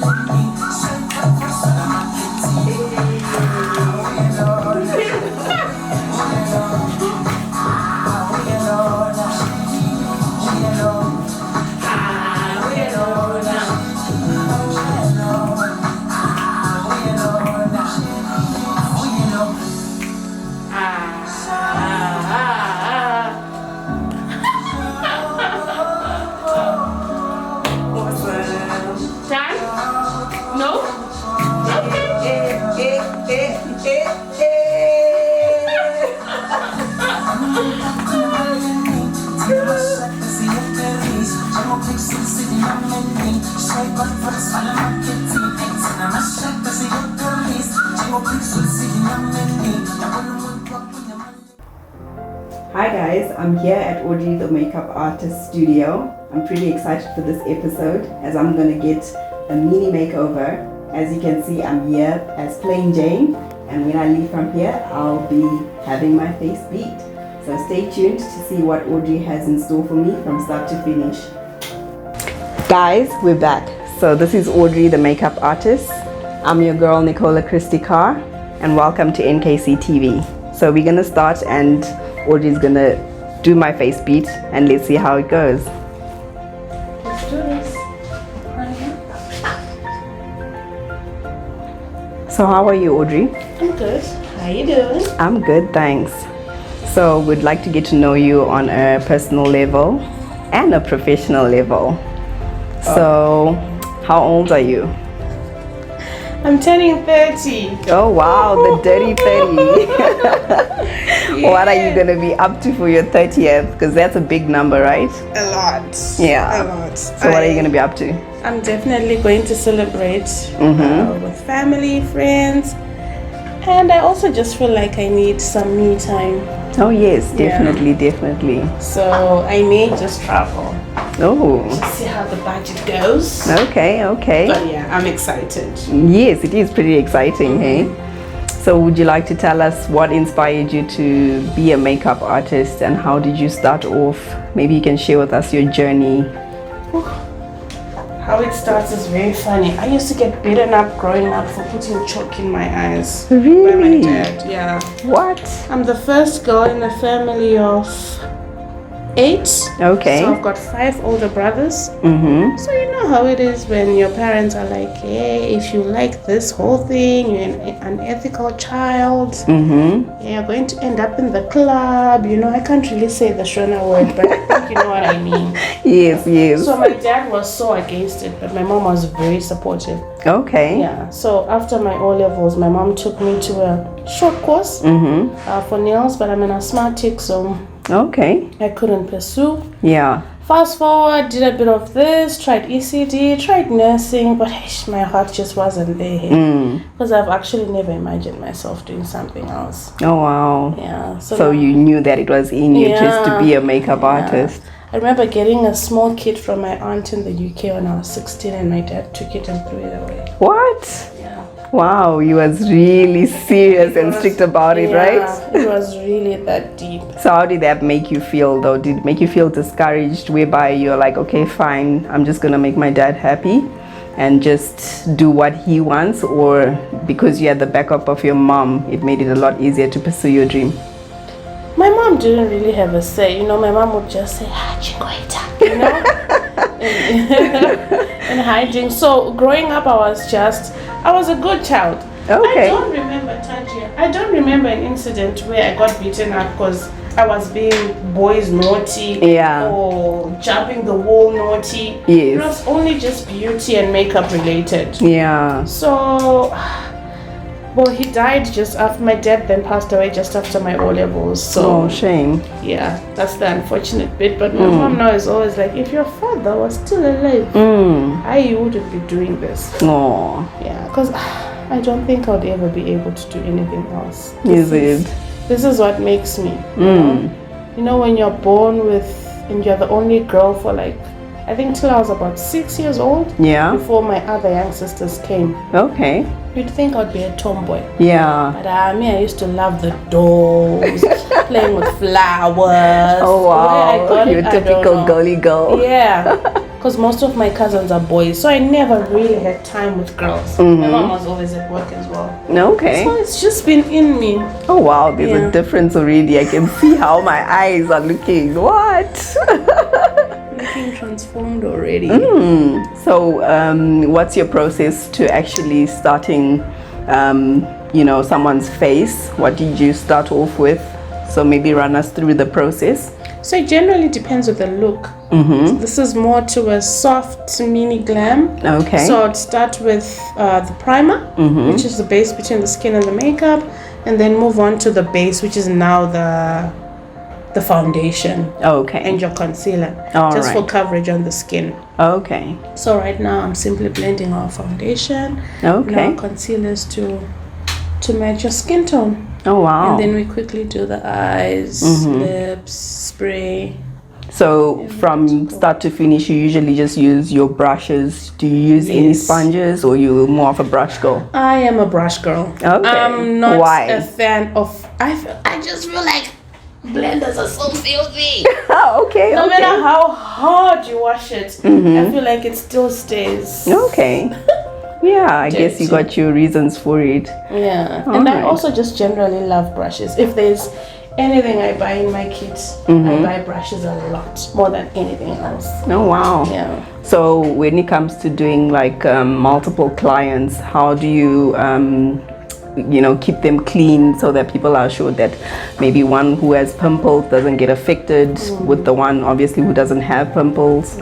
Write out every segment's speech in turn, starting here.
Hi guys, I'm here at Aydret the makeup artist studio. I'm pretty excited for this episode as I'm gonna get a mini makeover. As you can see, I'm here as plain Jane, and when I leave from here I'll be having my face beat. So stay tuned to see what Aydret has in store for me from start to finish. Guys, we're back. So this is Aydret the makeup artist. I'm your girl Nicola Christie Carr, and welcome to NKC TV. So we're gonna start, and Aydret's gonna do my face beat, and let's see how it goes. Let's do this. So how are you, Aydret? I'm good. How you doing? I'm good, thanks. So we'd like to get to know you on a personal level and a professional level. So how old are you? I'm turning 30. Oh wow, the dirty 30. What are you gonna be up to for your 30th? Because that's a big number, right? A lot. Yeah. A lot. So what are you gonna be up to? I'm definitely going to celebrate with family, friends, and I also just feel like I need some me time. Oh yes, definitely, definitely. So I may just travel. Oh. See how the budget goes. Okay, okay. But yeah, I'm excited. Yes, it is pretty exciting, hey? So would you like to tell us what inspired you to be a makeup artist, and how did you start off? Maybe you can share with us your journey. How it starts is very funny. I used to get beaten up growing up for putting chalk in my eyes. Really? By my dad, yeah. What? I'm the first girl in a family of 8. Okay. So I've got 5 older brothers. Mm-hmm. So you know how it is when your parents are like, hey, if you like this whole thing, you're an unethical child. Mm-hmm. You're going to end up in the club. You know, I can't really say the Shona word, but I think you know what I mean. Yes, yes. So my dad was so against it, but my mom was very supportive. Okay. Yeah. So after my O-levels, my mom took me to a short course for nails, but I'm an asthmatic, so Okay. I couldn't pursue. Yeah. Fast forward, did a bit of this, tried ECD, tried nursing, but my heart just wasn't there. Because I've actually never imagined myself doing something else. Oh wow. Yeah. So you knew that it was in you just to be a makeup artist. I remember getting a small kit from my aunt in the UK when I was 16, and my dad took it and threw it away. What? Yeah. Wow, you was really serious and strict about it, right? It was really that deep. So how did that make you feel though? Did it make you feel discouraged, whereby you're like, okay, fine, I'm just gonna make my dad happy and just do what he wants? Or because you had the backup of your mom, it made it a lot easier to pursue your dream? My mom didn't really have a say. You know, my mom would just say, Chingoita, you know? and hiding. So growing up, I was a good child. Okay. I don't remember an incident where I got beaten up because I was being boys naughty or jumping the wall naughty. Yes. It was only just beauty and makeup related. Yeah. So, well, he died just after, my dad then passed away just after my O-levels. So, oh, shame. Yeah, that's the unfortunate bit. But my mom now is always like, if your father was still alive, I wouldn't be doing this. Oh. Yeah, because I don't think I'd ever be able to do anything else. This is what makes me. You know, when you're born with, and you're the only girl for like, I think till I was about 6 years old. Yeah. Before my other young sisters came. Okay. You'd think I'd be a tomboy. Yeah. But I used to love the dolls, playing with flowers. Oh wow, you're a typical girly girl. Yeah. because most of my cousins are boys, so I never really had time with girls. My mom was always at work as well. Okay. So it's just been in me. Oh wow, there's a difference already. I can see how my eyes are looking. What? Looking transformed already. So what's your process to actually starting someone's face? What did you start off with? So maybe run us through the process. So it generally depends on the look. So this is more to a soft mini glam. Okay. So I'd start with the primer, which is the base between the skin and the makeup, and then move on to the base, which is now the foundation. Okay. And your concealer, All just right. for coverage on the skin. Okay. So right now I'm simply blending our foundation. Okay. Now concealers to match your skin tone. Oh wow. And then we quickly do the eyes, lips, spray. So from start to finish, you usually just use your brushes. Do you use any sponges, or you more of a brush girl? I am a brush girl. Okay. I'm not Why? a fan of. I just feel like blenders are so filthy. Okay. No matter how hard you wash it, I feel like it still stays. Okay. Yeah, I guess you got your reasons for it. Yeah, All and right. I also just generally love brushes. If there's anything I buy in my kit, I buy brushes a lot, more than anything else. Oh wow. Yeah. So when it comes to doing like multiple clients, how do you keep them clean so that people are sure that maybe one who has pimples doesn't get affected with the one obviously who doesn't have pimples?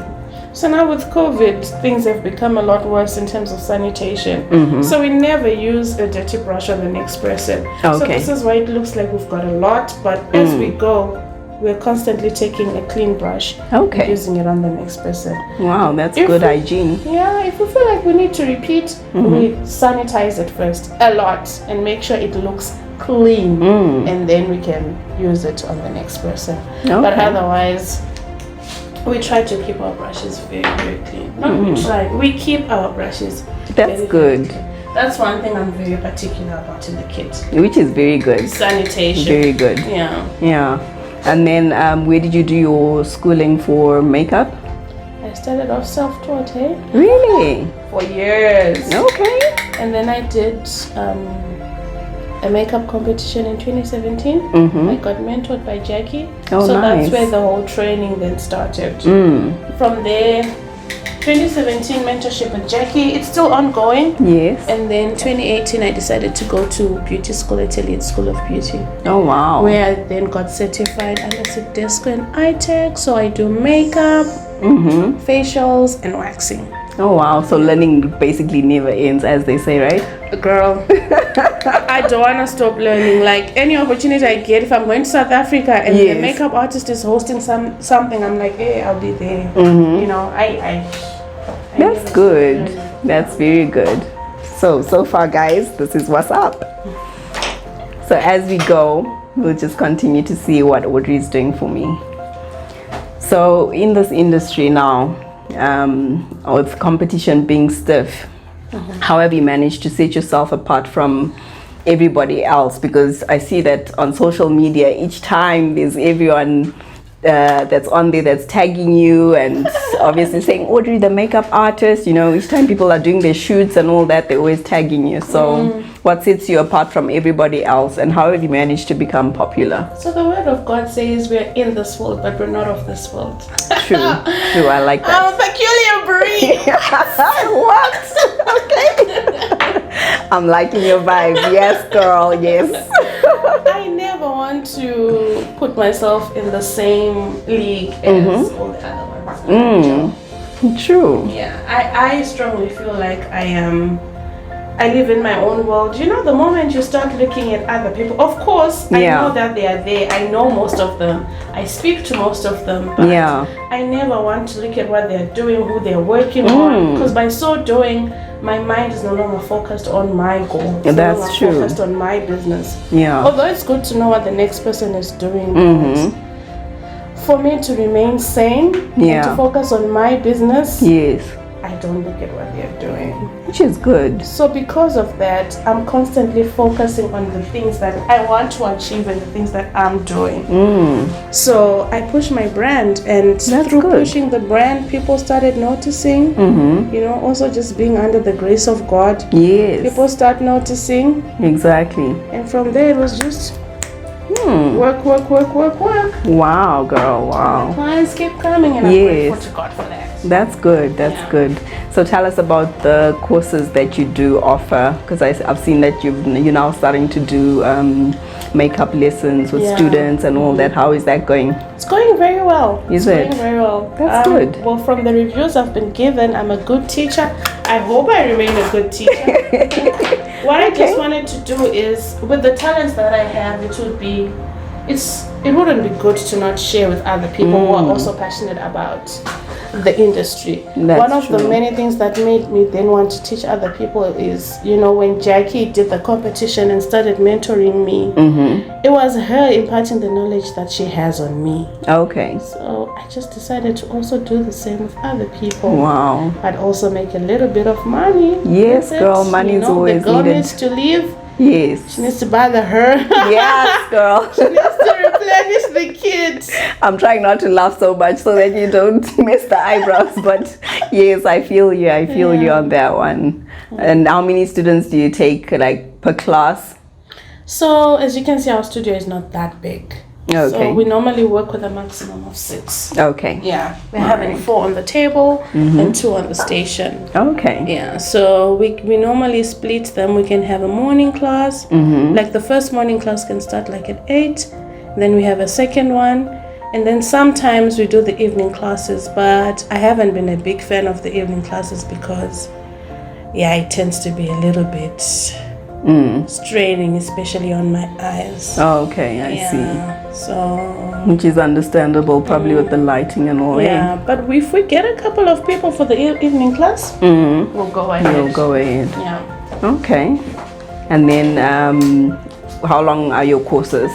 So now with COVID, things have become a lot worse in terms of sanitation. So we never use a dirty brush on the next person. Okay. So this is why it looks like we've got a lot, but as we go, we're constantly taking a clean brush and using it on the next person. Wow, that's good hygiene. Yeah, if we feel like we need to repeat, we sanitize it first a lot and make sure it looks clean, and then we can use it on the next person. But otherwise, we try to keep our brushes very, very clean. We keep our brushes. That's good. That's one thing I'm very particular about in the kit. Which is very good. Sanitation. Very good. Yeah. Yeah. And then where did you do your schooling for makeup? I started off self-taught, hey? Really? For years. Okay. And then I did a makeup competition in 2017. I got mentored by Jackie. Oh, so nice. that's where the whole training then started. From there, 2017 mentorship with Jackie, it's still ongoing. Yes. And then 2018 I decided to go to beauty school at Elite School of Beauty. Oh wow. Where I then got certified under Sidesco and iTech. So I do makeup, facials and waxing. Oh wow, so learning basically never ends, as they say, right? Girl, I don't want to stop learning. Like any opportunity I get, if I'm going to South Africa and the makeup artist is hosting something, I'm like, hey, I'll be there. You know, I That's good. That's very good. So far, guys, this is what's up. So as we go, we'll just continue to see what Audrey is doing for me. So in this industry now, with competition being stiff, how have you managed to set yourself apart from everybody else? Because I see that on social media, each time there's everyone that's on there that's tagging you and obviously saying Audrey the makeup artist. You know, each time people are doing their shoots and all that, they're always tagging you. So what sets you apart from everybody else, and how have you managed to become popular? So the word of God says we're in this world, but we're not of this world. True, I like that. I'm a peculiar breed. What? Okay. I'm liking your vibe. Yes, girl, yes. I never want to put myself in the same league as all the other ones. True. Yeah, I strongly feel like I live in my own world. You know, the moment you start looking at other people, of course, I know that they are there. I know most of them. I speak to most of them. But I never want to look at what they're doing, who they're working on. Because by so doing, my mind is no longer focused on my goal. It's That's no longer true. focused on my business. Yeah. Although it's good to know what the next person is doing. But for me to remain sane and to focus on my business, I don't look at what they're doing. Which is good. So because of that, I'm constantly focusing on the things that I want to achieve and the things that I'm doing. So I push my brand, and through pushing the brand, people started noticing. You know, also just being under the grace of God. Yes. People start noticing. Exactly. And from there, it was just work. Wow, girl, wow. Clients keep coming, and I'm grateful to God for that. That's good, that's good. So tell us about the courses that you do offer, because I've seen that you're now starting to do makeup lessons with students and all that. How is that going? It's going very well. Is it? Going very well. That's good. Well, from the reviews I've been given, I'm a good teacher. I hope I remain a good teacher. What I just wanted to do is, with the talents that I have, it wouldn't be good to not share with other people who are also passionate about the industry. One of the many things that made me then want to teach other people is, you know, when Jackie did the competition and started mentoring me, it was her imparting the knowledge that she has on me. Okay. So I just decided to also do the same with other people. Wow. I'd also make a little bit of money. Yes, girl, money is always needed. The girl needs to live. Yes. She needs to bother her. Yes, girl. She needs to replenish the kids. I'm trying not to laugh so much so that you don't miss the eyebrows. But yes, I feel you. I feel you on that one. And how many students do you take, like, per class? So as you can see, our studio is not that big. Okay. So we normally work with a maximum of 6. Okay. Yeah. We're having 4 on the table and 2 on the station. Okay. Yeah. So we normally split them. We can have a morning class. Like the first morning class can start like at 8. Then we have a second one. And then sometimes we do the evening classes. But I haven't been a big fan of the evening classes because, it tends to be a little bit straining, especially on my eyes. Oh, okay, I see. So, which is understandable, probably with the lighting and all. Yeah, but if we get a couple of people for the evening class, we'll go ahead. We'll go ahead. Yeah. Okay. And then, how long are your courses?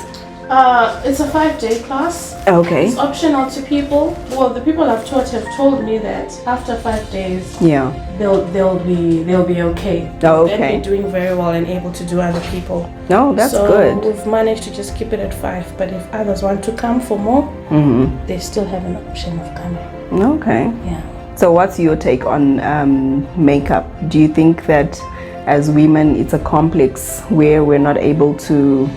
It's a 5-day class. Okay. It's optional to people. Well, the people I've taught have told me that after 5 days, they'll be okay. Oh, okay. They'll be doing very well and able to do other people. No, that's good. So we've managed to just keep it at 5. But if others want to come for more, they still have an option of coming. Okay. Yeah. So what's your take on makeup? Do you think that as women, it's a complex where we're not able to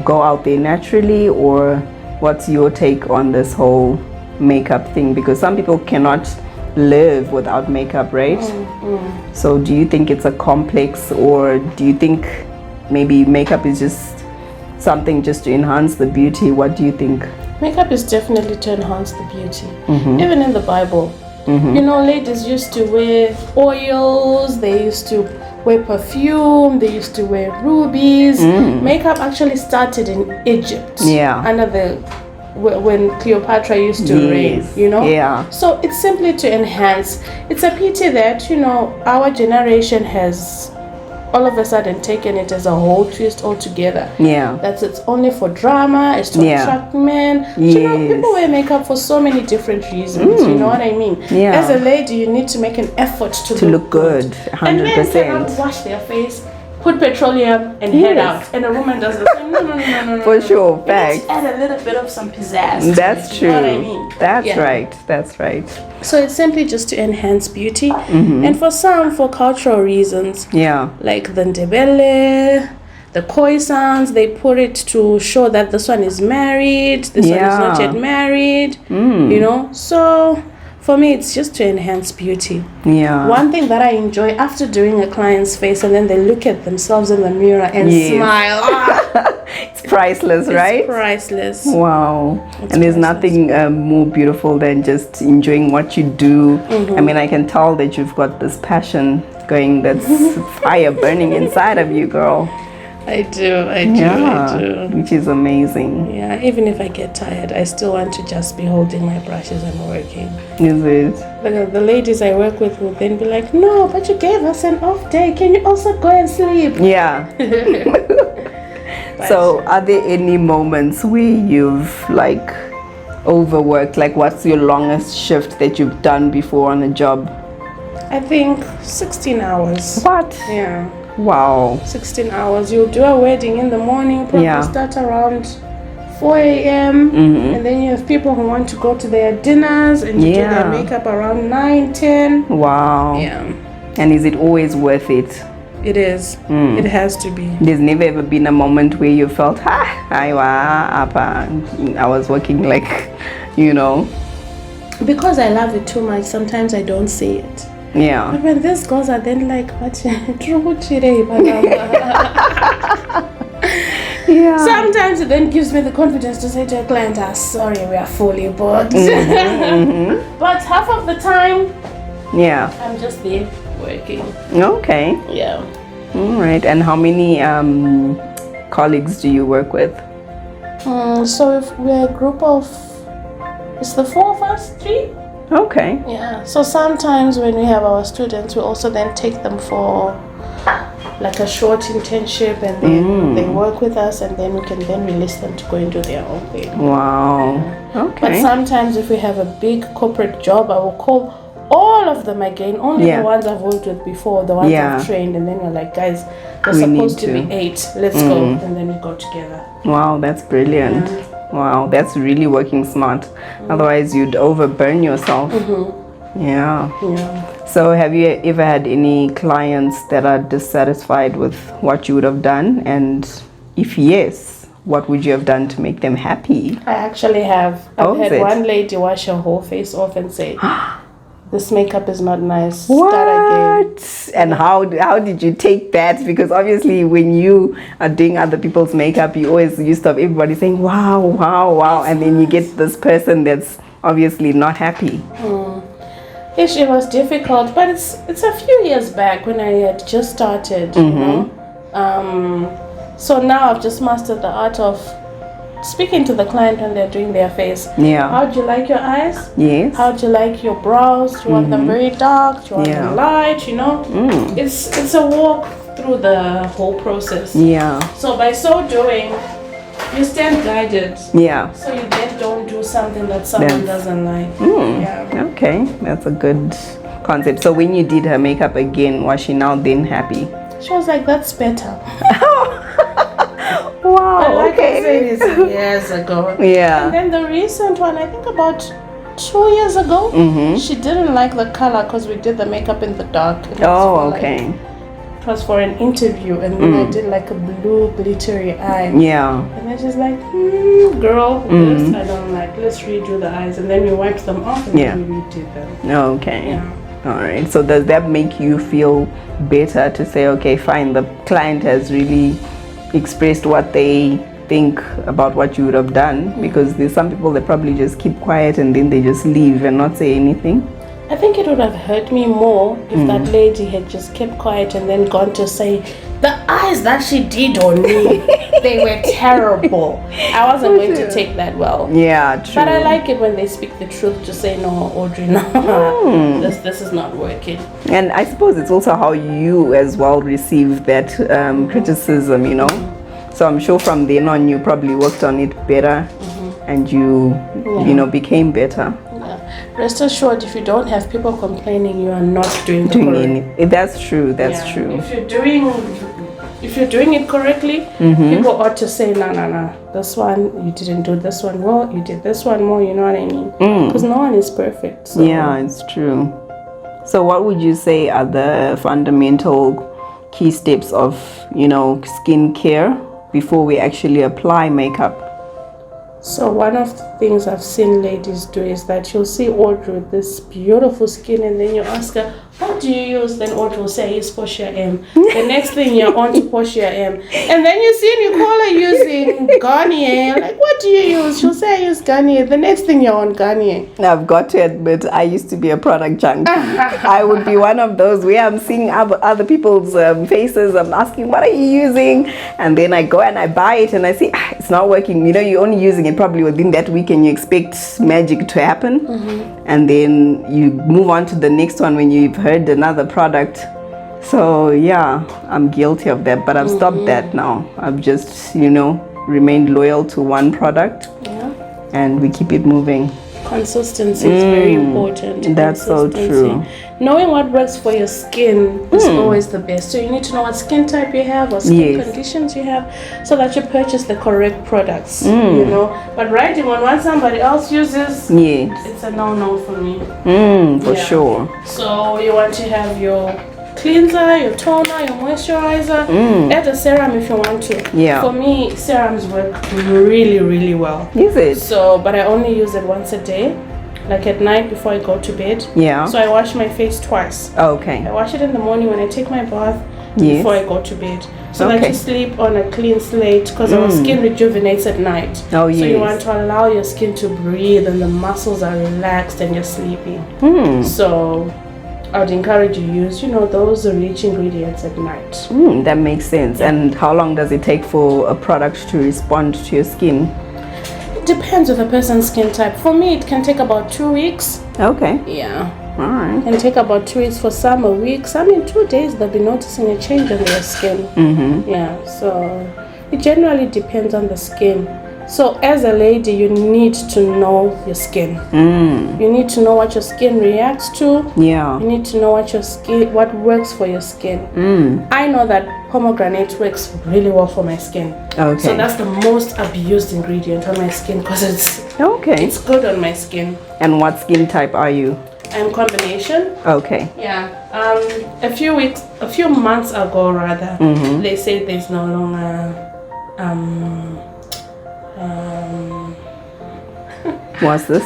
go out there naturally, or what's your take on this whole makeup thing? Because some people cannot live without makeup, right? So do you think it's a complex, or do you think maybe makeup is just something just to enhance the beauty? What do you think? Makeup is definitely to enhance the beauty. Even in the Bible, you know, ladies used to wear oils, they used to wear perfume, they used to wear rubies. Makeup actually started in Egypt. Yeah. Under when Cleopatra used to reign, you know? Yeah. So it's simply to enhance. It's a pity that, you know, our generation has all of a sudden taken it as a whole twist altogether. Yeah. That's it's only for drama, it's to attract men. Yes. You know, people wear makeup for so many different reasons, you know what I mean? Yeah. As a lady, you need to make an effort to look good. 100%. And men cannot wash their face, put petroleum and head out. And a woman does the same. No. For sure, facts. Add a little bit of some pizzazz. That's true. You know what I mean? That's right. That's right. So it's simply just to enhance beauty. And for some, for cultural reasons. Yeah. Like the Ndebele, the Khoisans, they put it to show that this one is married, this one is not yet married. You know? So for me, it's just to enhance beauty. Yeah. One thing that I enjoy after doing a client's face and then they look at themselves in the mirror and smile. It's priceless, right? It's priceless. Wow. It's and there's nothing more beautiful than just enjoying what you do. I mean, I can tell that you've got this passion going, that's fire burning inside of you, girl. I do, I do. Which is amazing. Yeah, even if I get tired, I still want to just be holding my brushes and working. Is it? The ladies I work with will then be like, no, but you gave us an off day. Can you also go and sleep? Yeah. So are there any moments where you've like overworked? Like, what's your longest shift that you've done before on a job? I think 16 hours. What? Yeah. Wow. 16 hours. You'll do a wedding in the morning, probably start around 4 a.m. And then you have people who want to go to their dinners and you do their makeup around 9, 10. Wow. Yeah. And is it always worth it? It is. It has to be. There's never ever been a moment where you felt, I was working like, you know. Because I love it too much, sometimes I don't say it. Yeah. But when these girls are then like, what? Yeah. Sometimes it then gives me the confidence to say to a client, sorry, we are fully booked. But half of the time, I'm just there working. Okay. Yeah. All right. And how many colleagues do you work with? So if we're a group of, it's the 4 of us, 3. Okay. Yeah. So sometimes when we have our students, we also then take them for like a short internship, and then they work with us, and then we can then release them to go and do their own thing. Wow. Okay. But sometimes if we have a big corporate job, I will call all of them again, only the ones I've worked with before, the ones I've trained, and then we're like, guys, there's supposed to be 8, let's go, and then we go together. Wow, that's brilliant. Wow, that's really working smart. Otherwise you'd overburn yourself. Yeah. So have you ever had any clients that are dissatisfied with what you would have done? And if yes, what would you have done to make them happy? I actually have. I've had one lady wash her whole face off and say, this makeup is not nice. Start again. And how did you take that? Because obviously when you are doing other people's makeup, you always used to have everybody saying, wow, wow, wow. And then you get this person that's obviously not happy. It was difficult, but it's a few years back when I had just started, you know. So now I've just mastered the art of speaking to the client when they're doing their face. Yeah. How do you like your eyes? Yes. How do you like your brows? Do you want them very dark? Do you want them light? You know, it's a walk through the whole process. Yeah. So by so doing, you stand guided. Yeah. So you then don't do something that someone doesn't like. Yeah. Okay, that's a good concept. So when you did her makeup again, was she now then happy? She was like, that's better. Wow. But like I said, it's years ago. Yeah. And then the recent one, I think about 2 years ago, she didn't like the color because we did the makeup in the dark. Oh, okay. It was for an interview, and then I did like a blue glittery eye. Yeah. And then she's like, girl, this I don't like. Let's redo the eyes. And then we wiped them off and then we redid them. Okay. Yeah. All right. So does that make you feel better to say, okay, fine, the client has really expressed what they think about what you would have done? Because there's some people that probably just keep quiet and then they just leave and not say anything. I think it would have hurt me more if that lady had just kept quiet and then gone to say, the eyes that she did on me, they were terrible. I wasn't going to take that well. Yeah, true. But I like it when they speak the truth, to say, no, Audrey, no, this is not working. And I suppose it's also how you as well receive that criticism, you know. So I'm sure from then on you probably worked on it better and you know, became better. Rest assured, if you don't have people complaining, you are not doing anything. That's true. That's true. If you're doing it correctly, people ought to say, no, this one you didn't do this one well, you did this one more. You know what I mean? Because no one is perfect. So. Yeah, it's true. So what would you say are the fundamental key steps of, you know, skincare before we actually apply makeup? So one of the things I've seen ladies do is that you'll see Audrey with this beautiful skin, and then you ask her, what do you use? Then Audrey will say, I use Portia M. The next thing you're on to Portia M. And then you see Nicola using Garnier. Like, what do you use? She'll say, I use Garnier. The next thing you're on Garnier. I've got to admit, I used to be a product junkie. I would be one of those where I'm seeing other people's faces. I'm asking, what are you using? And then I go and I buy it and I see, it's not working. You know, you're only using it probably within that week and you expect magic to happen. And then you move on to the next one when you've heard another product. So yeah, I'm guilty of that, but I've stopped that now. I've just, you know, remained loyal to one product. and we keep it moving. Consistency is very important. That's so true. Knowing what works for your skin is always the best. So you need to know what skin type you have or skin conditions you have so that you purchase the correct products, you know. But riding on what somebody else uses, it's a no-no for me. For sure. So you want to have your cleanser, your toner, your moisturizer, add a serum if you want to. For me, serums work really, really well. Is it? So, but I only use it once a day, like at night before I go to bed. So I wash my face twice. Okay. I wash it in the morning when I take my bath before I go to bed. So that you sleep on a clean slate, because our skin rejuvenates at night. So you want to allow your skin to breathe and the muscles are relaxed and you're sleeping. So I would encourage you to use, you know, those rich ingredients at night. That makes sense. And how long does it take for a product to respond to your skin? It depends on the person's skin type. For me, it can take about 2 weeks. Okay. Yeah. All right. It can take about 2 weeks. For some, a week. Some in 2 days, they'll be noticing a change on their skin. Yeah. So it generally depends on the skin. So as a lady, you need to know your skin. You need to know what your skin reacts to. You need to know what works for your skin. I know that pomegranate works really well for my skin. Okay. So that's the most abused ingredient on my skin because it's good on my skin. And what skin type are you? I'm combination. Okay. Yeah. A few months ago rather, they said there's no longer what's this?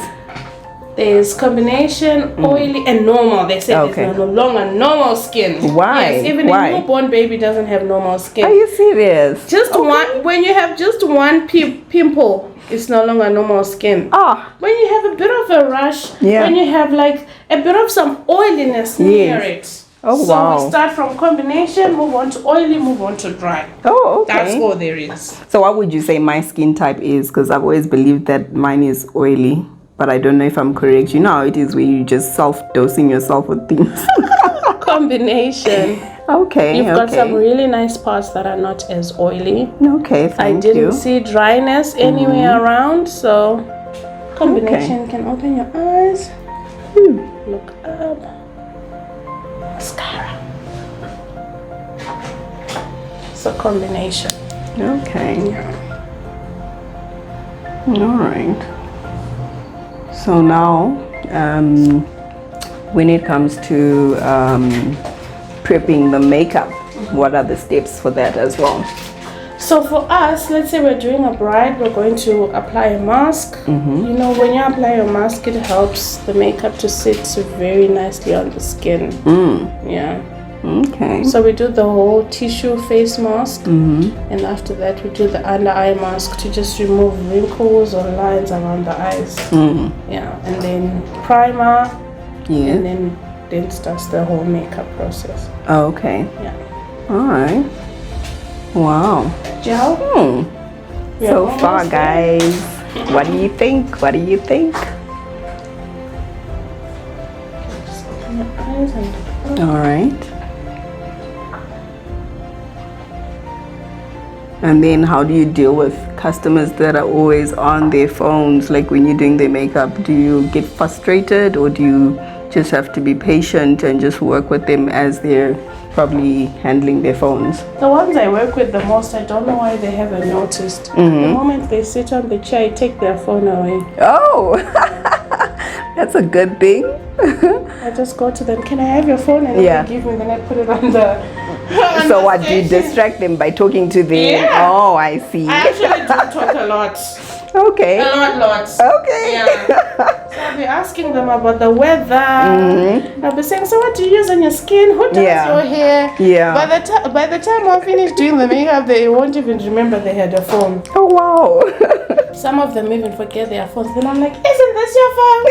There's combination, oily, and normal. They say there's no longer normal skin. Why? Yes, even a newborn baby doesn't have normal skin. Are you serious? Just one. When you have just one pimple, it's no longer normal skin. When you have a bit of a rash, when you have like a bit of some oiliness near it. So we start from combination, move on to oily, move on to dry. That's all there is. So what would you say my skin type is? Because I've always believed that mine is oily, but I don't know if I'm correct. You know how it is where you just self-dosing yourself with things. Combination. You've got some really nice parts that are not as oily. Thank you. I didn't see dryness anywhere around, so combination can open your eyes. Look up. Mascara. So combination. All right. So now when it comes to prepping the makeup, what are the steps for that as well? So for us, let's say we're doing a bride, we're going to apply a mask. You know, when you apply your mask, it helps the makeup to sit very nicely on the skin. So we do the whole tissue face mask, and after that we do the under eye mask to just remove wrinkles or lines around the eyes. And then primer, and then starts the whole makeup process. All right. Wow. Gel. So far, guys, what do you think? What do you think? Just open your eyes and all right. And then how do you deal with customers that are always on their phones? Like when you're doing their makeup, do you get frustrated or do you just have to be patient and just work with them as they're probably handling their phones? The ones I work with the most, I don't know why they haven't noticed. The moment they sit on the chair, I take their phone away. That's a good thing. I just go to them, can I have your phone? And they give me, then I put it on the... So what, do you distract them by talking to them? Oh, I see. I actually do talk a lot. Okay. A lot. Okay. Yeah. So I'll be asking them about the weather. I'll be saying, so what do you use on your skin? Who does your hair? By the time I finish doing the makeup, they won't even remember they had a phone. Oh, wow. Some of them even forget their phones. Then I'm like, isn't this your phone?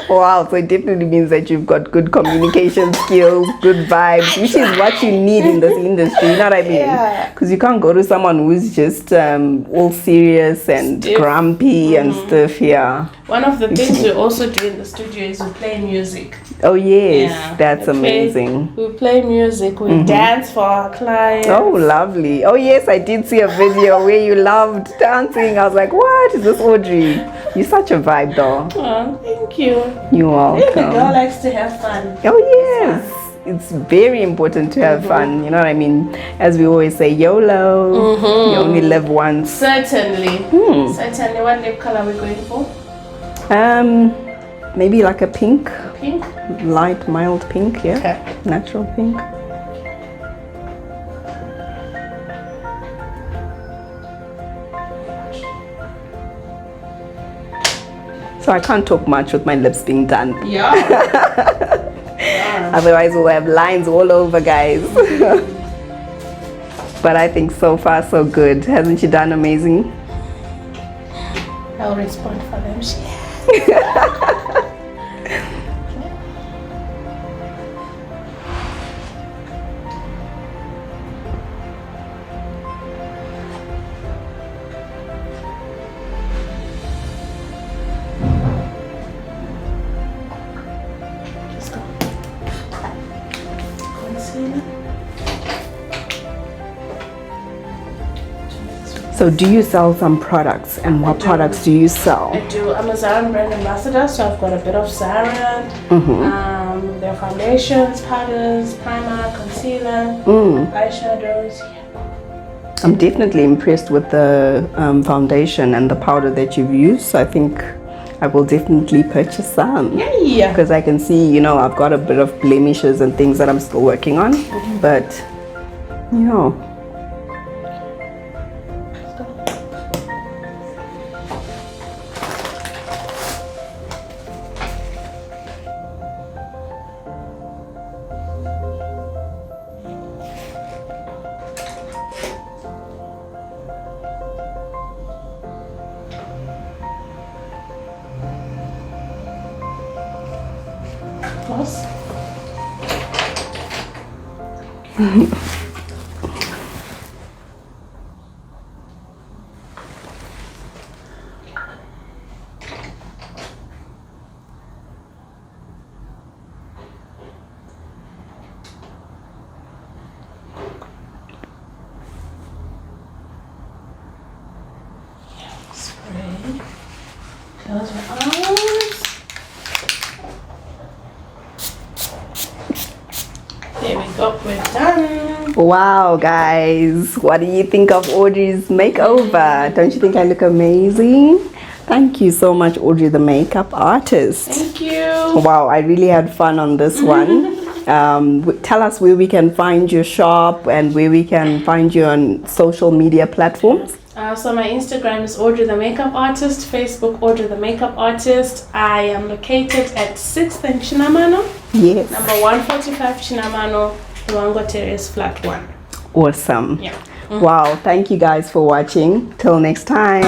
Wow, so it definitely means that you've got good communication skills, good vibes, which is what you need in this industry, you know what I mean? Because you can't go to someone who's just all serious and grumpy and stuff, One of the things we also do in the studio is we play music. Oh yes, that's amazing. We play music, we dance for our clients. Oh, lovely. Oh yes, I did see a video where you loved dancing. I was like, what is this, Audrey? You're such a vibe though. Oh, thank you. You're welcome. Every girl likes to have fun. Oh yes. It's very important to have fun, you know what I mean? As we always say, YOLO, you only live once. Certainly. Certainly. What lip color are we going for? Maybe like a pink. Pink? Light, mild pink, yeah. Okay. Natural pink. So I can't talk much with my lips being done. Yeah. Otherwise we'll have lines all over, guys. But I think so far so good. Hasn't she done amazing? I'll respond for them. So do you sell some products, and what products do you sell? I do. I'm a Zaran brand ambassador, so I've got a bit of Zaran. Their foundations, powders, primer, concealer, eyeshadows. I'm definitely impressed with the foundation and the powder that you've used. So I think I will definitely purchase some. Yeah. Because I can see, you know, I've got a bit of blemishes and things that I'm still working on. But, you know. Plus. Spray. Close your eyes. There we go, we're done. Wow, guys, what do you think of Audrey's makeover? Don't you think I look amazing? Thank you so much, Audrey, the makeup artist. Thank you. Wow, I really had fun on this one. Tell us where we can find your shop and where we can find you on social media platforms. So my Instagram is Aydret the Makeup Artist, Facebook Aydret the Makeup Artist. I am located at 6th and Chinamano. Yes. Number 145 Chinamano, Luango Terrace, flat 1. Awesome. Yeah. Wow, thank you guys for watching. Till next time.